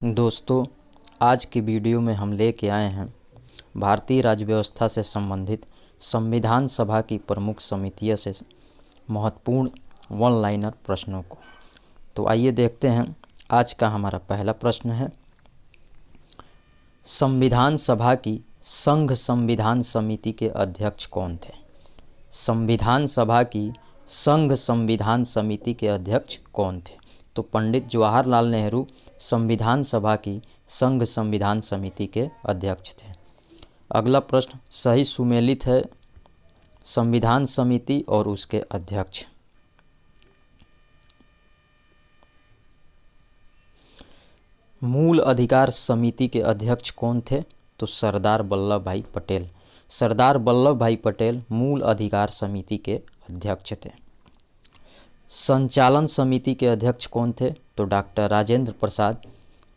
दोस्तों, आज की वीडियो में हम लेके आए हैं भारतीय राज्य व्यवस्था से संबंधित संविधान सभा की प्रमुख समितियों से महत्वपूर्ण वन लाइनर प्रश्नों को। तो आइए देखते हैं। आज का हमारा पहला प्रश्न है, संविधान सभा की संघ संविधान समिति के अध्यक्ष कौन थे? संविधान सभा की संघ संविधान समिति के अध्यक्ष कौन थे? तो पंडित जवाहरलाल नेहरू संविधान सभा की संघ संविधान समिति के अध्यक्ष थे। अगला प्रश्न सही सुमेलित है संविधान समिति और उसके अध्यक्ष। मूल अधिकार समिति के अध्यक्ष कौन थे? तो सरदार वल्लभ भाई पटेल। सरदार वल्लभ भाई पटेल मूल अधिकार समिति के अध्यक्ष थे। संचालन समिति के अध्यक्ष कौन थे? तो डॉक्टर राजेंद्र प्रसाद,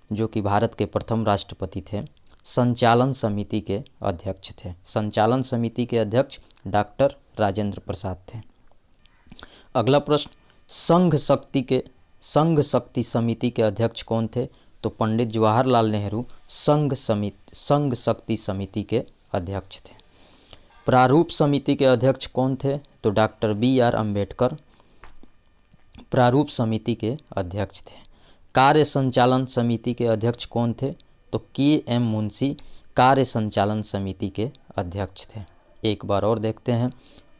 जो कि भारत के प्रथम राष्ट्रपति थे, संचालन समिति के अध्यक्ष थे। संचालन समिति के अध्यक्ष डॉक्टर राजेंद्र प्रसाद थे। अगला प्रश्न संघ शक्ति समिति के अध्यक्ष कौन थे? तो पंडित जवाहरलाल नेहरू संघ शक्ति समिति के अध्यक्ष थे। प्रारूप समिति के अध्यक्ष कौन थे? तो डॉक्टर BR अम्बेडकर प्रारूप समिति के अध्यक्ष थे। कार्य संचालन समिति के अध्यक्ष कौन थे? तो KM मुंशी कार्य संचालन समिति के अध्यक्ष थे। एक बार और देखते हैं।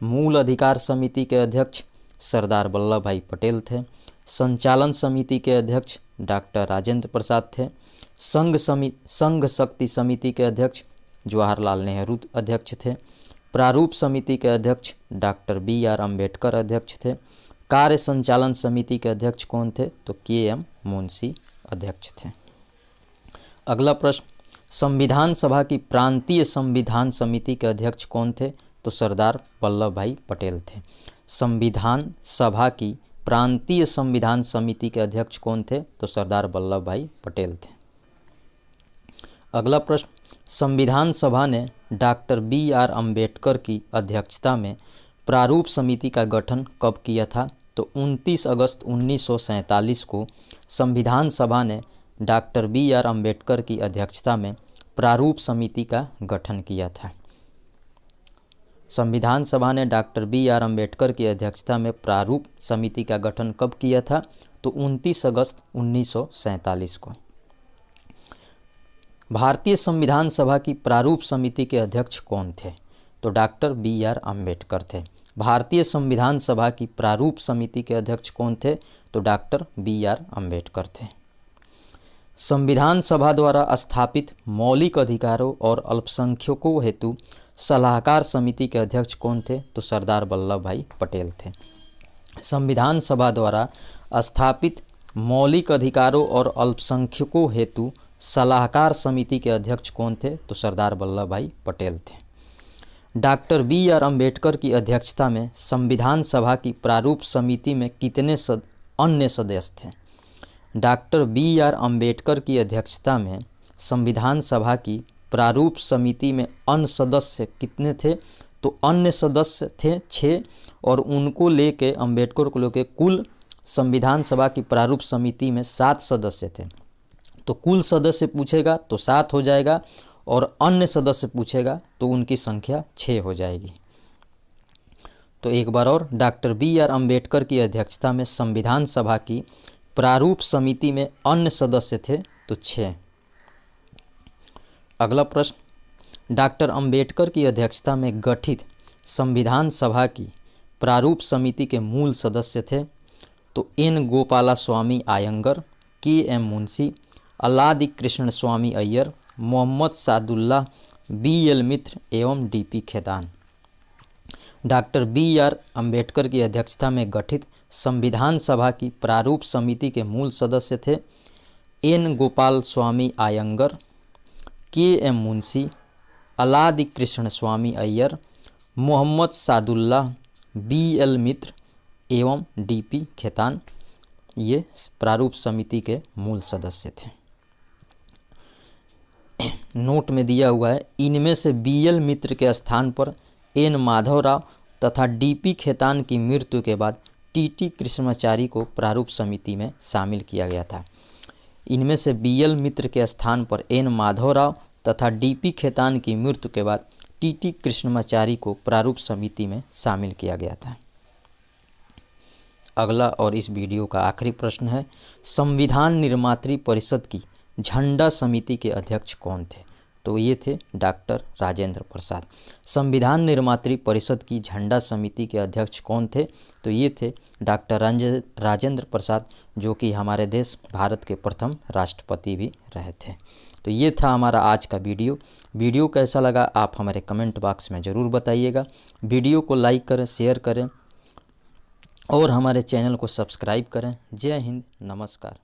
मूल अधिकार समिति के अध्यक्ष सरदार वल्लभ भाई पटेल थे। संचालन समिति के अध्यक्ष डॉक्टर राजेंद्र प्रसाद थे। संघ शक्ति समिति के अध्यक्ष जवाहरलाल नेहरू अध्यक्ष थे। प्रारूप समिति के अध्यक्ष डॉक्टर BR अम्बेडकर अध्यक्ष थे। कार्य संचालन समिति के अध्यक्ष कौन थे? तो KM मुंशी अध्यक्ष थे। अगला प्रश्न संविधान सभा की प्रांतीय संविधान समिति के अध्यक्ष कौन थे? तो सरदार वल्लभ भाई पटेल थे। संविधान सभा की प्रांतीय संविधान समिति के अध्यक्ष कौन थे? तो सरदार वल्लभ भाई पटेल थे। अगला प्रश्न संविधान सभा ने डॉक्टर BR अम्बेडकर की अध्यक्षता में प्रारूप समिति का गठन कब किया था? तो 29 अगस्त 1947 को संविधान सभा ने डॉक्टर BR अम्बेडकर की अध्यक्षता में प्रारूप समिति का गठन किया था। संविधान सभा ने डॉक्टर BR अम्बेडकर की अध्यक्षता में प्रारूप समिति का गठन कब किया था? तो 29 अगस्त 1947 को। भारतीय संविधान सभा की प्रारूप समिति के अध्यक्ष कौन थे? तो डॉक्टर BR अम्बेडकर थे। भारतीय संविधान सभा की प्रारूप समिति के अध्यक्ष कौन थे? तो डॉक्टर BR अम्बेडकर थे। संविधान सभा द्वारा स्थापित मौलिक अधिकारों और अल्पसंख्यकों हेतु सलाहकार समिति के अध्यक्ष कौन थे? तो सरदार वल्लभ भाई पटेल थे। संविधान सभा द्वारा स्थापित मौलिक अधिकारों और अल्पसंख्यकों हेतु सलाहकार समिति के अध्यक्ष कौन थे? तो सरदार वल्लभ भाई पटेल थे। डॉक्टर BR अम्बेडकर की अध्यक्षता में संविधान सभा की प्रारूप समिति में कितने अन्य सदस्य थे? डॉक्टर BR अम्बेडकर की अध्यक्षता में संविधान सभा की प्रारूप समिति में अन्य सदस्य कितने थे? तो अन्य सदस्य थे 6 और उनको लेके अम्बेडकर को लेके कुल संविधान सभा की प्रारूप समिति में 7 सदस्य थे। तो कुल सदस्य पूछेगा तो 7 हो जाएगा और अन्य सदस्य पूछेगा तो उनकी संख्या 6 हो जाएगी। तो एक बार और डॉक्टर BR अम्बेडकर की अध्यक्षता में संविधान सभा की प्रारूप समिति में अन्य सदस्य थे तो 6। अगला प्रश्न डॉक्टर अम्बेडकर की अध्यक्षता में गठित संविधान सभा की प्रारूप समिति के मूल सदस्य थे तो N गोपालास्वामी आयंगर, KM मुंशी, अल्लादी कृष्ण स्वामी अय्यर, मोहम्मद सादुल्लाह, BL मित्र एवं DP Khetan. Doctor BR Ambedkar की अध्यक्षता में गठित संविधान सभा की प्रारूप समिति के मूल सदस्य थे N गोपाल स्वामी आयंगर, KM मुंशी, अल्लादी कृष्ण स्वामी अय्यर, मोहम्मद सादुल्लाह, BL मित्र एवं DP खेतान। ये प्रारूप समिति के मूल सदस्य थे। नोट में दिया हुआ है, इनमें से BL मित्र के स्थान पर N माधवराव तथा DP खेतान की मृत्यु के बाद TT कृष्णमाचारी को प्रारूप समिति में शामिल किया गया था। इनमें से BL मित्र के स्थान पर N माधवराव तथा DP खेतान की मृत्यु के बाद TT कृष्णमाचारी को प्रारूप समिति में शामिल किया गया था। अगला और इस वीडियो का आखिरी प्रश्न है, संविधान निर्मात्री परिषद की झंडा समिति के अध्यक्ष कौन थे? तो ये थे डॉक्टर राजेंद्र प्रसाद। संविधान निर्मात्री परिषद की झंडा समिति के अध्यक्ष कौन थे? तो ये थे डॉक्टर राजेंद्र प्रसाद, जो कि हमारे देश भारत के प्रथम राष्ट्रपति भी रहे थे। तो ये था हमारा आज का वीडियो कैसा लगा आप हमारे कमेंट बॉक्स में ज़रूर बताइएगा। वीडियो को लाइक करें, शेयर करें और हमारे चैनल को सब्सक्राइब करें। जय हिंद, नमस्कार।